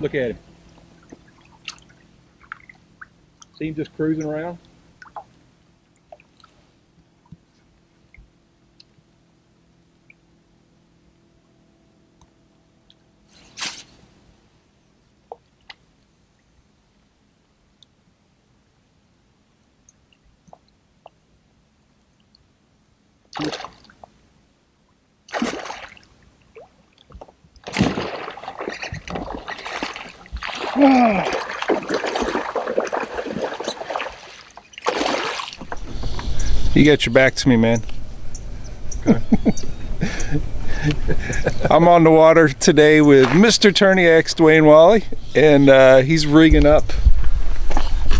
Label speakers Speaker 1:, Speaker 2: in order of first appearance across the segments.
Speaker 1: Look at him. See him just cruising around?
Speaker 2: You got your back to me, man.
Speaker 1: Okay.
Speaker 2: I'm on the water today with Mr. TourneyX, Dwayne Walley, and he's rigging up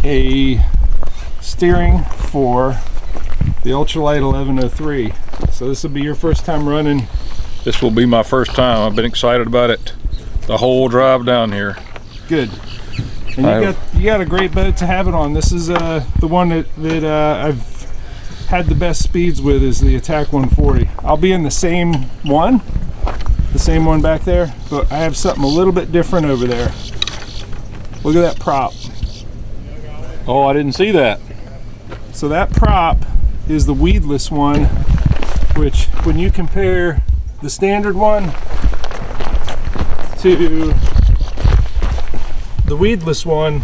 Speaker 2: a steering for the Ultralight 1103. So this will be your first time running.
Speaker 3: This will be my first time. I've been excited about it the whole drive down here.
Speaker 2: Good. And you got a great boat to have it on. This is the one that I've had the best speeds with, is the Attack 140. I'll be in the same one back there, but I have something a little bit different over there. Look at that prop.
Speaker 3: Oh, I didn't see that.
Speaker 2: So that prop is the weedless one, which when you compare the standard one to the weedless one,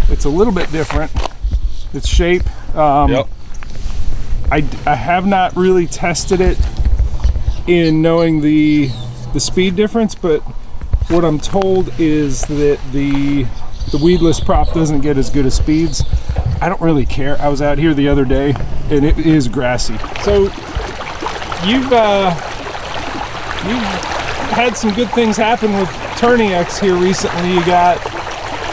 Speaker 2: it's a little bit different. Its shape.
Speaker 3: Yep.
Speaker 2: I have not really tested it in knowing the speed difference, but what I'm told is that the weedless prop doesn't get as good as speeds. I don't really care. I was out here the other day and it is grassy. So you've had some good things happen with TourneyX here recently. You got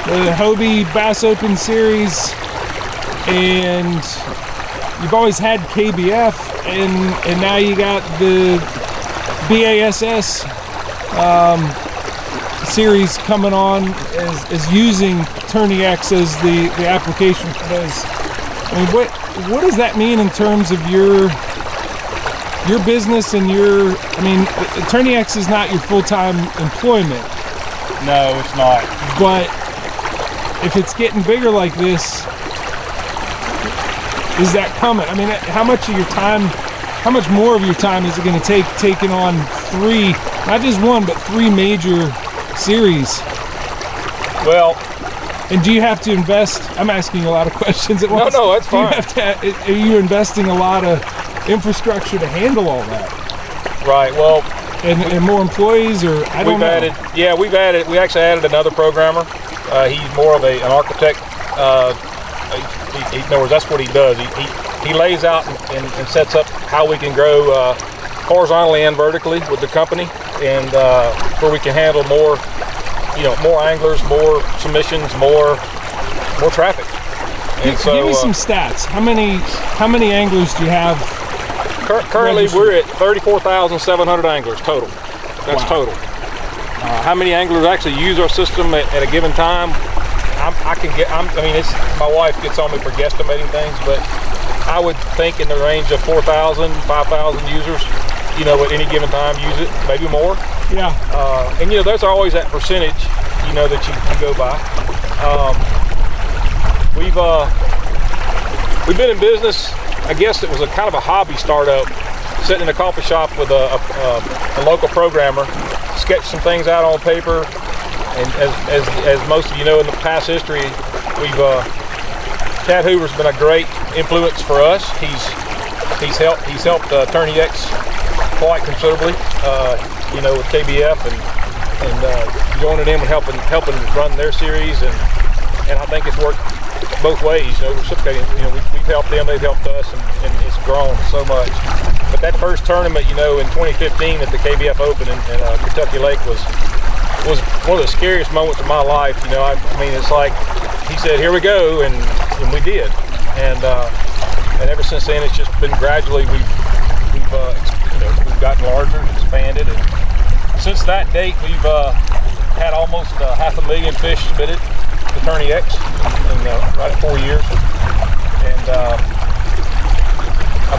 Speaker 2: the Hobie Bass Open Series, and you've always had KBF, and now you got the BASS series coming on as using TourneyX as the application for those. I mean, what does that mean in terms of your business and your? I mean, TourneyX is not your full-time employment.
Speaker 3: No, it's not.
Speaker 2: But if it's getting bigger like this, is that coming? I mean, how much of your time, how much more of your time is it going to take taking on three, not just one, but three major series?
Speaker 3: Well,
Speaker 2: and do you have to invest? I'm asking a lot of questions at once.
Speaker 3: No, that's fine.
Speaker 2: Are you investing a lot of infrastructure to handle all that?
Speaker 3: Right. Well,
Speaker 2: and more employees, or I don't know.
Speaker 3: We actually added another programmer. He's more of an architect. In other words, that's what he does. He lays out and sets up how we can grow horizontally and vertically with the company, and where we can handle more, more anglers, more submissions, more traffic. And so,
Speaker 2: give me some stats. How many anglers do you have?
Speaker 3: Currently, we're at 34,700 anglers total. That's total. How many anglers actually use our system at a given time? My wife gets on me for guesstimating things, but I would think in the range of 4,000, 5,000 users, at any given time use it, maybe more.
Speaker 2: Yeah.
Speaker 3: And there's always that percentage, that you go by. We've been in business. I guess it was a kind of a hobby startup, sitting in a coffee shop with a local programmer, sketched some things out on paper. And as most of you know, in the past history, Chad Hoover's been a great influence for us. He's helped TourneyX quite considerably, with KBF and joining in with helping run their series, and I think it's worked both ways. Reciprocating. We've helped them, they've helped us, and it's grown so much. But that first tournament, in 2015 at the KBF Open in Kentucky Lake was one of the scariest moments of my life. It's like he said, "Here we go," and we did. And ever since then, it's just been gradually we've gotten larger, expanded, and since that date, we've had almost 500,000 fish submitted to TourneyX in right at 4 years.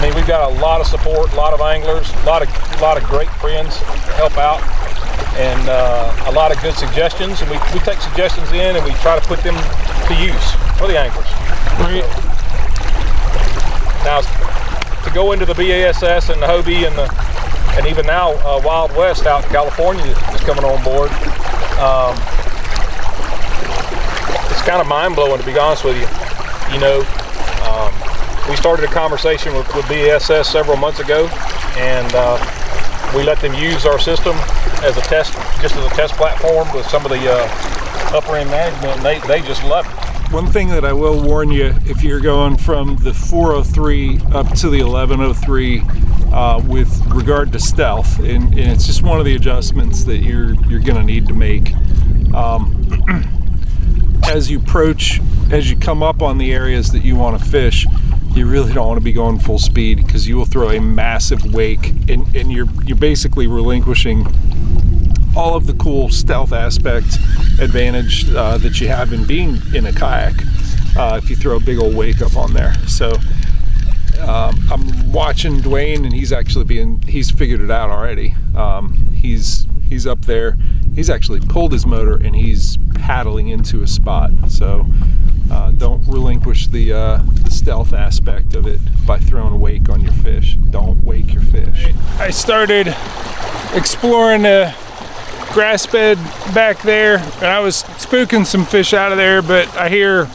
Speaker 3: And we've got a lot of support, a lot of anglers, a lot of great friends to help out. and a lot of good suggestions, and we take suggestions in and we try to put them to use for the anglers.
Speaker 2: Right.
Speaker 3: Now, to go into the BASS and the Hobie and even now Wild West out in California is coming on board, it's kind of mind-blowing, to be honest with you. You know, we started a conversation with BASS several months ago, and we let them use our system as a test, just as a test platform with some of the upper end management, and they just love it.
Speaker 2: One thing that I will warn you, if you're going from the 403 up to the 1103 with regard to stealth, and it's just one of the adjustments that you're going to need to make. As you approach, as you come up on the areas that you want to fish, you really don't want to be going full speed, because you will throw a massive wake, and you're basically relinquishing all of the cool stealth aspect advantage that you have in being in a kayak if you throw a big old wake up on there. So I'm watching Dwayne, and he's figured it out already. He's up there. He's actually pulled his motor and he's paddling into a spot. So don't relinquish the stealth aspect of it by throwing a wake on your fish. Don't wake your fish. I started exploring the grass bed back there, and I was spooking some fish out of there, but I hear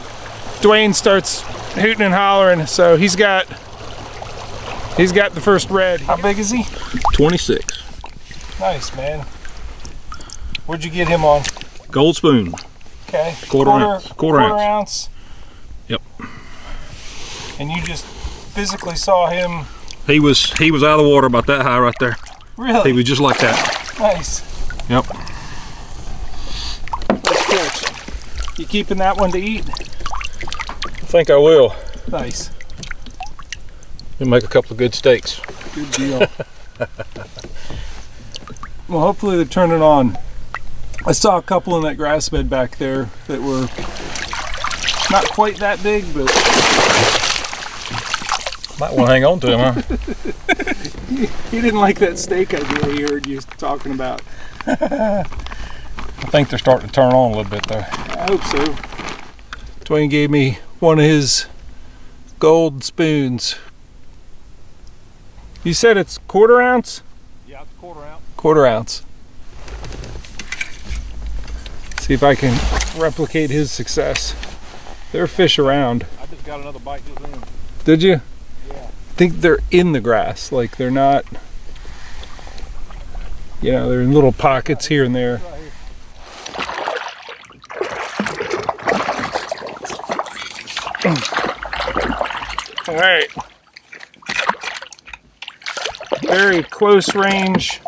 Speaker 2: Dwayne starts hooting and hollering, so he's got the first red. How big is he?
Speaker 3: 26.
Speaker 2: Nice, man. Where'd you get him on?
Speaker 3: Gold spoon.
Speaker 2: Okay.
Speaker 3: Quarter ounce. Yep.
Speaker 2: And you just physically saw him?
Speaker 3: He was out of the water about that high right there.
Speaker 2: Really?
Speaker 3: He was just like that.
Speaker 2: Nice.
Speaker 3: Yep.
Speaker 2: Let's catch. You keeping that one to eat?
Speaker 3: I think I will.
Speaker 2: Nice.
Speaker 3: We'll make a couple of good steaks.
Speaker 2: Good deal. Well, hopefully they're turning on. I saw a couple in that grass bed back there that were not quite that big, but
Speaker 3: might want to hang on to him, huh?
Speaker 2: He didn't like that steak idea he heard you talking about.
Speaker 3: I think they're starting to turn on a little bit there.
Speaker 2: I hope so. Dwayne gave me one of his gold spoons. You said it's quarter ounce?
Speaker 3: Yeah, it's quarter ounce.
Speaker 2: Quarter ounce. See if I can replicate his success. There are fish around.
Speaker 3: I just got another bite just in.
Speaker 2: Did you?
Speaker 3: Yeah.
Speaker 2: I think they're in the grass, like they're not, you know, they're in little pockets here and there. All right. Very close range.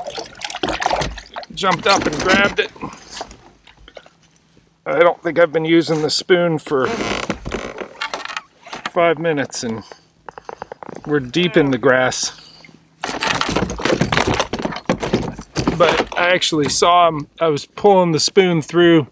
Speaker 2: Jumped up and grabbed it. I don't think I've been using the spoon for 5 minutes, and we're deep in the grass. But I actually saw him. I was pulling the spoon through,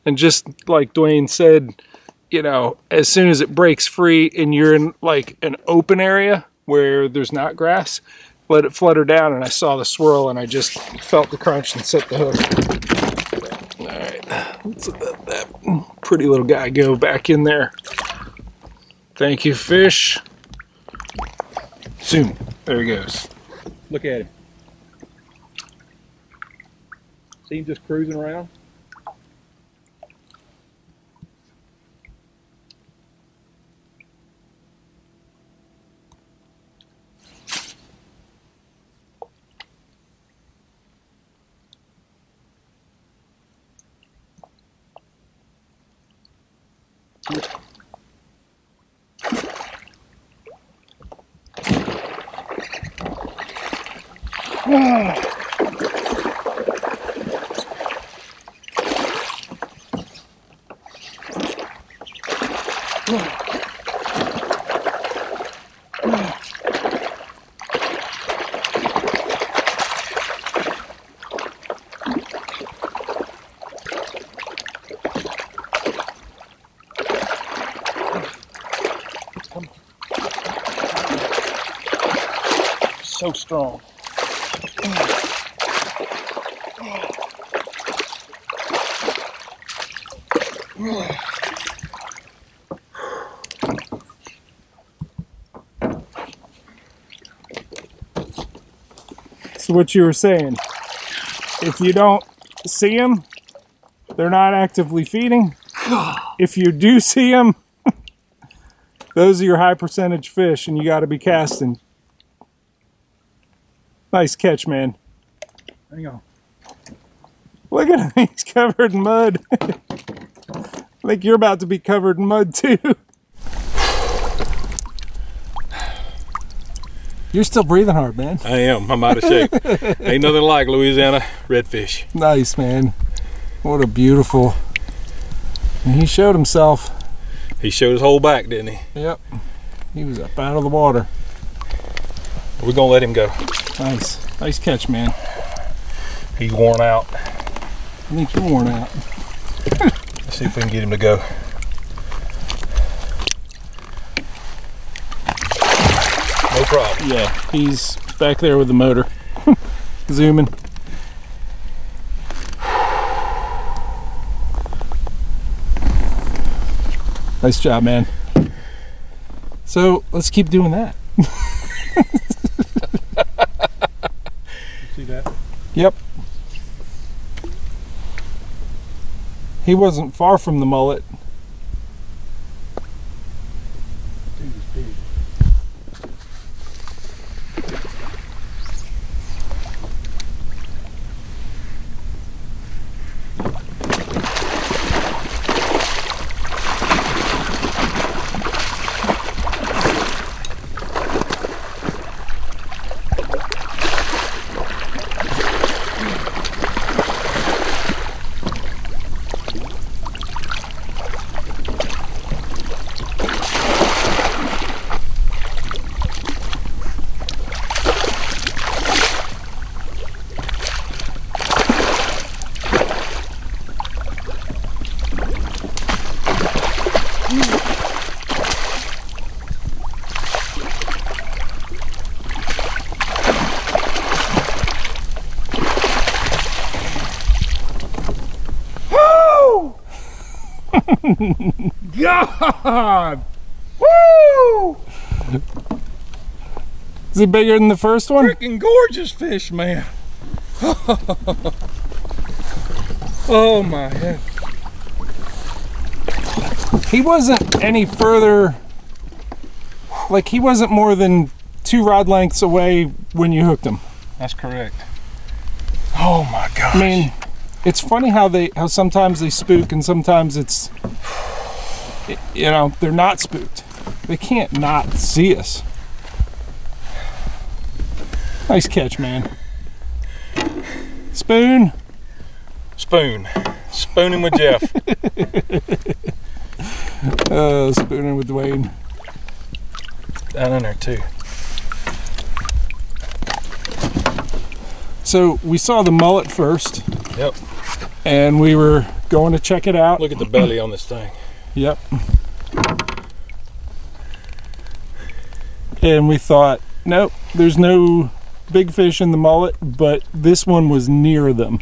Speaker 2: and just like Dwayne said, you know, as soon as it breaks free and you're in like an open area where there's not grass, let it flutter down, and I saw the swirl, and I just felt the crunch and set the hook. All right, let's let that pretty little guy go back in there. Thank you, fish. Zoom. There he goes.
Speaker 1: Look at him. See him just cruising around? So strong.
Speaker 2: So what you were saying, if you don't see them, they're not actively feeding. If you do see them, those are your high percentage fish, and you got to be casting. Nice catch, man.
Speaker 1: Hang on.
Speaker 2: Look at him, he's covered in mud. I think you're about to be covered in mud too. You're still breathing hard, man.
Speaker 3: I am. I'm out of shape. Ain't nothing like Louisiana redfish.
Speaker 2: Nice, man. What a beautiful... And he showed himself.
Speaker 3: He showed his whole back, didn't he?
Speaker 2: Yep. He was up out of the water.
Speaker 3: We're gonna let him go.
Speaker 2: Nice. Nice catch, man.
Speaker 3: He's worn out.
Speaker 2: I think you're worn out.
Speaker 3: Let's see if we can get him to go. No problem.
Speaker 2: Yeah, he's back there with the motor. Zooming. Nice job, man. So let's keep doing that.
Speaker 1: See that?
Speaker 2: Yep. He wasn't far from the mullet.
Speaker 1: Dude, it's big.
Speaker 2: God! Woo! Is he bigger than the first one?
Speaker 3: Freaking gorgeous fish, man. Oh my head.
Speaker 2: He wasn't any further, like he wasn't more than 2 rod lengths away when you hooked him.
Speaker 3: That's correct. Oh my gosh.
Speaker 2: I mean, it's funny how sometimes they spook and sometimes it's, you know, they're not spooked. They can't not see us. Nice catch, man. Spoon.
Speaker 3: Spoon. Spooning with Jeff.
Speaker 2: Spooning with Dwayne.
Speaker 3: Down in there too.
Speaker 2: So we saw the mullet first.
Speaker 3: Yep.
Speaker 2: And we were going to check it out.
Speaker 3: Look at the belly on this thing.
Speaker 2: Yep. And we thought, nope, there's no big fish in the mullet, but this one was near them.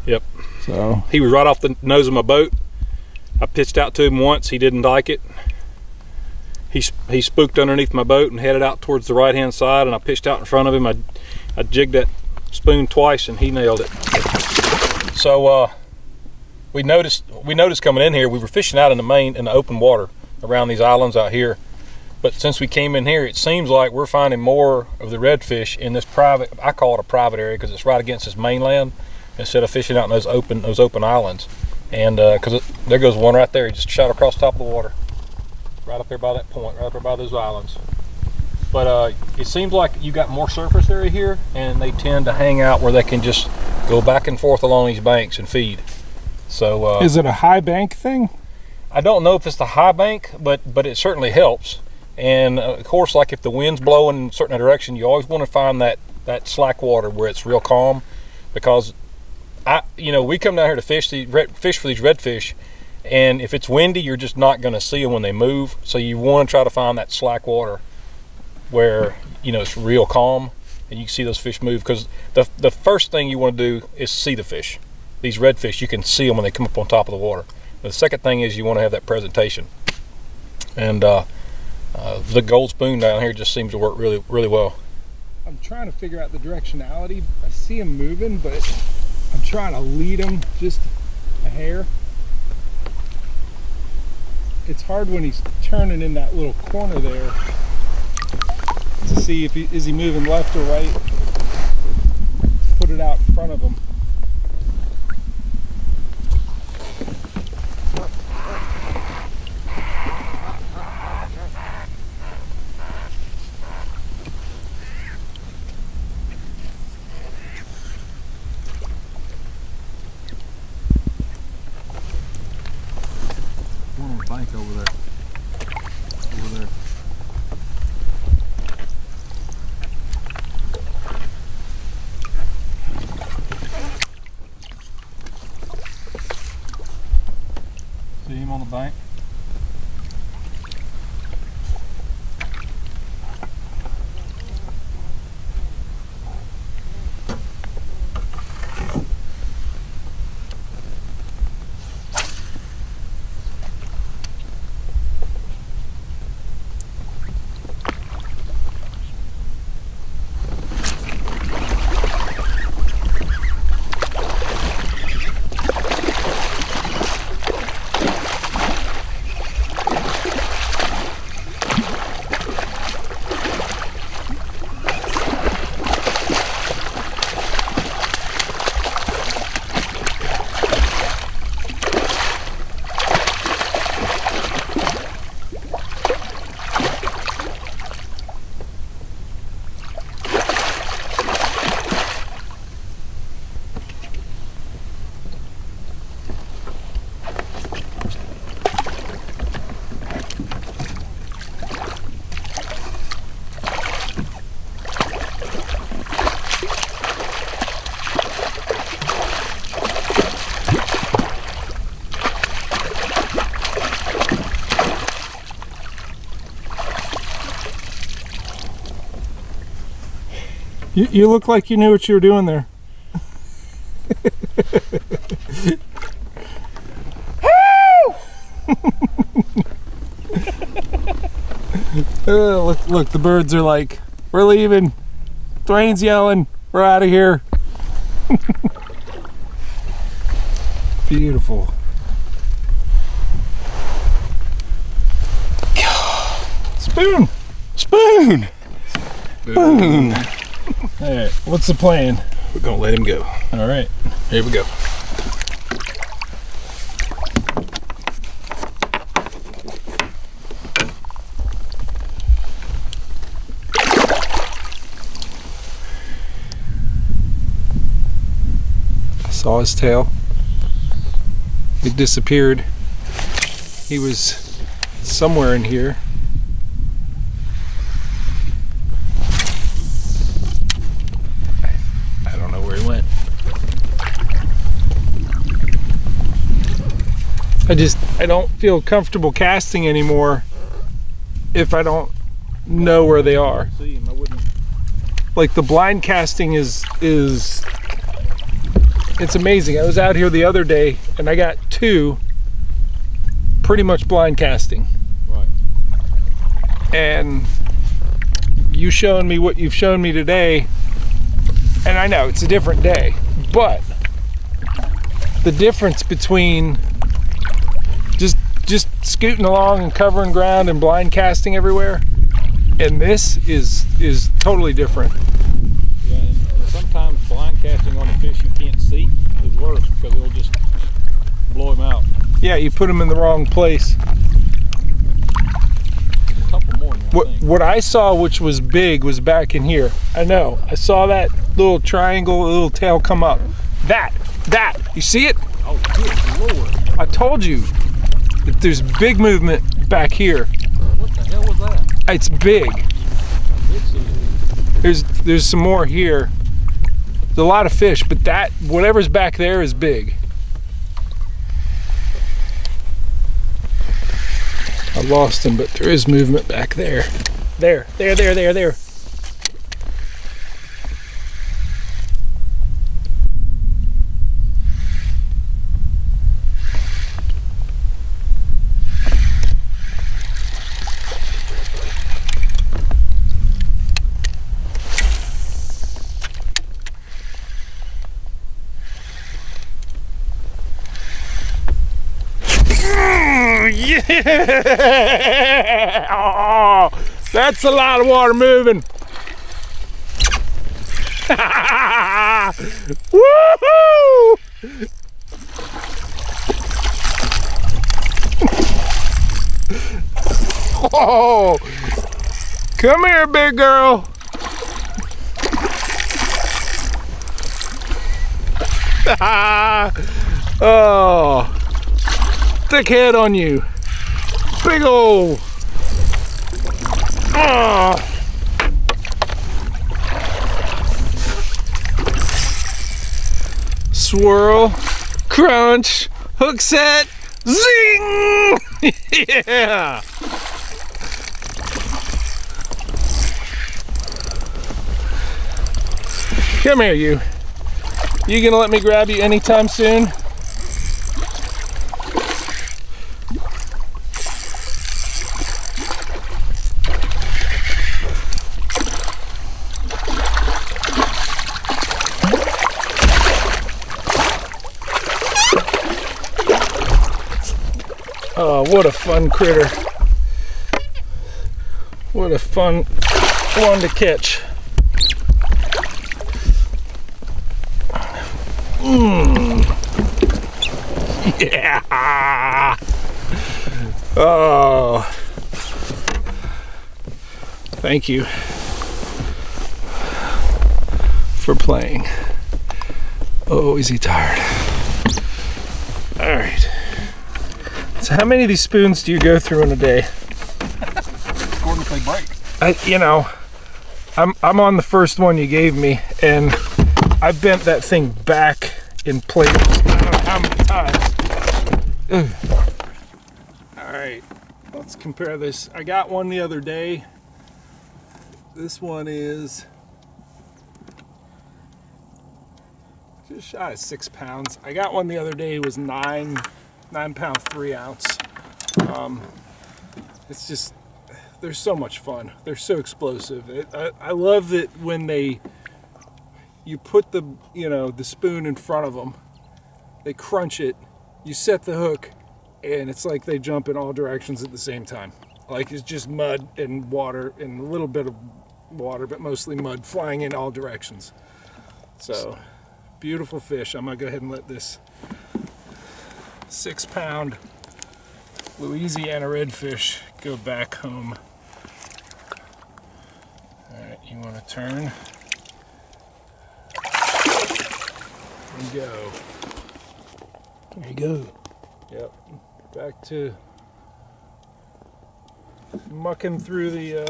Speaker 3: Yep.
Speaker 2: So
Speaker 3: he was right off the nose of my boat. I pitched out to him once. He didn't like it. He spooked underneath my boat and headed out towards the right hand side, and I pitched out in front of him. I jigged that spoon twice and he nailed it. So we noticed coming in here, we were fishing out in the open water around these islands out here. But since we came in here, it seems like we're finding more of the redfish in this private, I call it a private area because it's right against this mainland, instead of fishing out in those open islands. And because there goes one right there, he just shot across the top of the water. Right up there by that point, right up there by those islands. But it seems like you got more surface area here, and they tend to hang out where they can just go back and forth along these banks and feed. So
Speaker 2: is it a high bank thing?
Speaker 3: I don't know if it's the high bank, but it certainly helps. And of course, like if the wind's blowing in a certain direction, you always want to find that slack water where it's real calm, because we come down here to fish for these redfish, and if it's windy, you're just not going to see them when they move. So you want to try to find that slack water where it's real calm and you can see those fish move, because the first thing you want to do is see the fish. These redfish, you can see them when they come up on top of the water. The second thing is you want to have that presentation, and the gold spoon down here just seems to work really, really well.
Speaker 2: I'm trying to figure out the directionality. I see him moving, but I'm trying to lead him just a hair. It's hard when he's turning in that little corner there to see if is he moving left or right. Put it out in front of him.
Speaker 3: One on the bank over there. Over there. See him on the bank?
Speaker 2: You look like you knew what you were doing there. Look, the birds are like, we're leaving. Dwayne's yelling, we're out of here. Beautiful. Spoon! Spoon! Spoon! Alright, what's the plan?
Speaker 3: We're gonna let him go.
Speaker 2: Alright.
Speaker 3: Here we go.
Speaker 2: Saw his tail. It disappeared. He was somewhere in here. I don't know where he went. I don't feel comfortable casting anymore if I don't know where they are.
Speaker 3: See him, I wouldn't.
Speaker 2: Like the blind casting is it's amazing. I was out here the other day and I got two pretty much blind casting.
Speaker 3: Right.
Speaker 2: And you showing me what you've shown me today, and I know it's a different day, but the difference between just scooting along and covering ground and blind casting everywhere and this is totally different.
Speaker 3: Yeah, and sometimes blind casting on a fish you can't see is worse because it'll just blow him out.
Speaker 2: Yeah, you put them in the wrong place.
Speaker 3: A couple more than I think.
Speaker 2: What I saw, which was big, was back in here. I know. I saw that little triangle, little tail come up. That. You see it?
Speaker 3: Oh, good Lord.
Speaker 2: I told you that there's big movement back here.
Speaker 3: What the hell was that?
Speaker 2: It's big.
Speaker 3: I did see it.
Speaker 2: There's some more here. There's a lot of fish, but that, whatever's back there is big. I lost him, but there is movement back there. There. Yeah! Oh, that's a lot of water moving. Woohoo! Oh, come here, big girl. Oh, thick head on you. Big ol'. Oh. Swirl, crunch, hook set, zing! Yeah! Come here, you. You gonna let me grab you anytime soon? Oh, what a fun critter. What a fun one to catch. Yeah. Oh. Thank you for playing. Oh, is he tired? All right. So how many of these spoons do you go through in a day?
Speaker 3: According if they break.
Speaker 2: I'm on the first one you gave me, and I bent that thing back in place I don't know how many times. Ugh. All right, let's compare this. I got one the other day. This one is just shy of 6 pounds. I got one the other day. It was 9 pound 3 ounce. It's just, they're so much fun. They're so explosive. I love that when you put the spoon in front of them, they crunch it, you set the hook, and it's like they jump in all directions at the same time. Like it's just mud and water and a little bit of water, but mostly mud flying in all directions. So beautiful fish. I'm gonna go ahead and let this 6 pound Louisiana redfish go back home. All right, you want to turn and go. There you go. Yep, back to mucking through the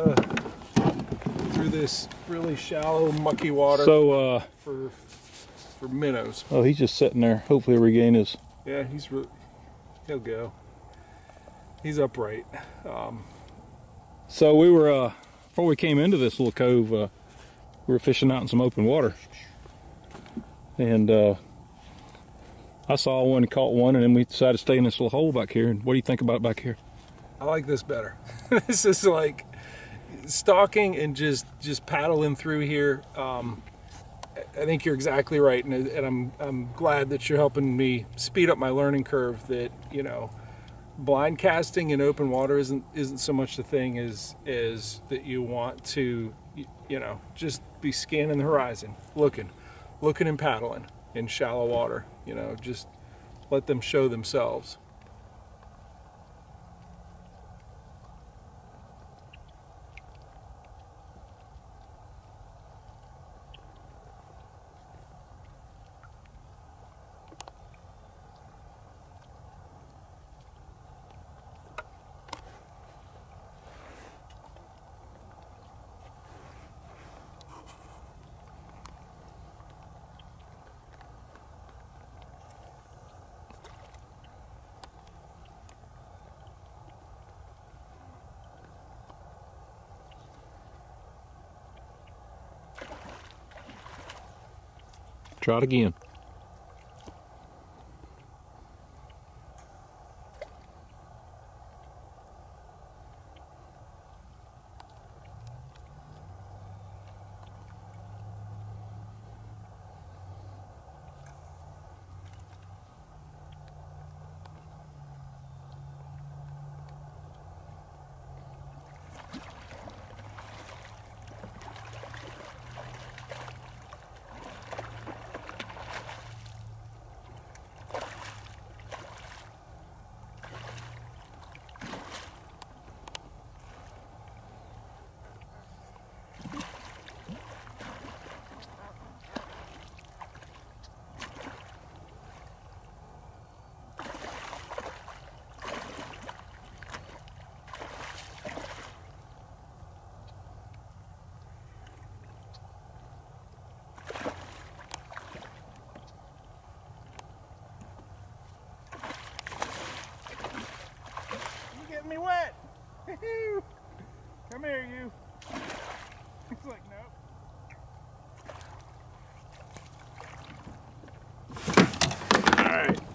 Speaker 2: through this really shallow, mucky water.
Speaker 3: So
Speaker 2: for minnows.
Speaker 3: oh, he's just sitting there. Hopefully he'll regain his.
Speaker 2: Yeah, he'll go. He's upright.
Speaker 3: So we were before we came into this little cove, we were fishing out in some open water, and I saw one and caught one, and then we decided to stay in this little hole back here. And what do you think about back here?
Speaker 2: I like this better. This is like stalking and just paddling through here. I think you're exactly right, and I'm glad that you're helping me speed up my learning curve. That blind casting in open water isn't so much the thing as that you want to just be scanning the horizon, looking and paddling in shallow water. Just let them show themselves.
Speaker 3: Try it again.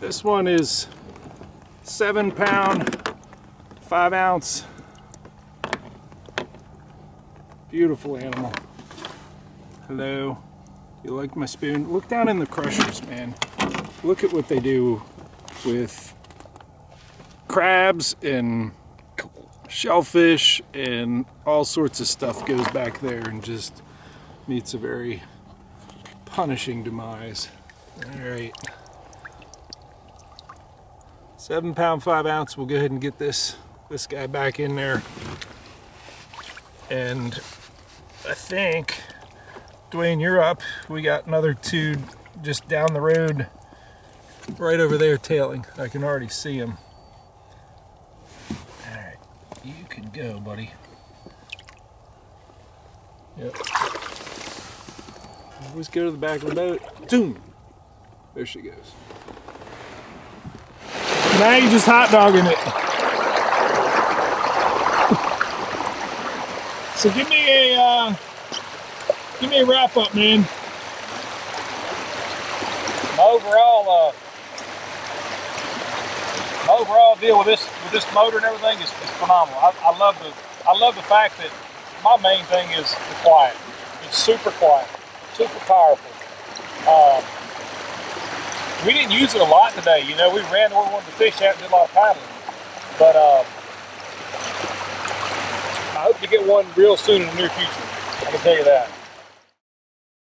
Speaker 2: This one is 7 pound, 5 ounce. Beautiful animal. Hello. You like my spoon? Look down in the crushers, man. Look at what they do with crabs and shellfish and all sorts of stuff goes back there and just meets a very punishing demise. All right. 7 pound, 5 ounce. We'll go ahead and get this guy back in there. And I think, Dwayne, you're up. We got another 2 just down the road, right over there tailing. I can already see him. All right, you can go, buddy. Yep. Always go to the back of the boat. Zoom. There she goes. Now you're just hot dogging it. So give me a wrap up, man.
Speaker 3: My overall deal with this motor and everything is phenomenal. I love the fact that my main thing is the quiet. It's super quiet, super powerful. We didn't use it a lot today. You know, we ran where we wanted to fish at and did a lot of paddling. But I hope to get one real soon in the near future. I can tell you that.